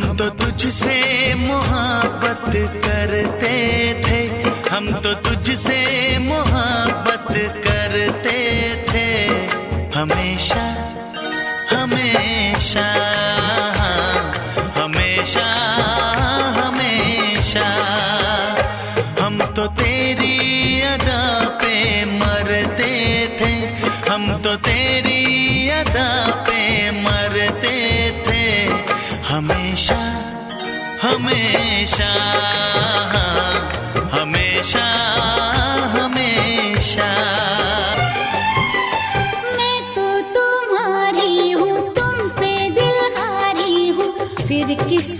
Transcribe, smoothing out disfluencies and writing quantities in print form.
हम तो तुझसे मोहब्बत करते थे, हम तो तुझसे मोहब्बत करते थे, हमेशा हमेशा हमेशा हमेशा। हम तो तेरी अदा पे मरते थे, हम तो तेरी अदा पे मरते थे, हमेशा हमेशा हमेशा हमेशा। मैं तो तुम्हारी हूँ, तुम पे दिल हारी हूँ, फिर किस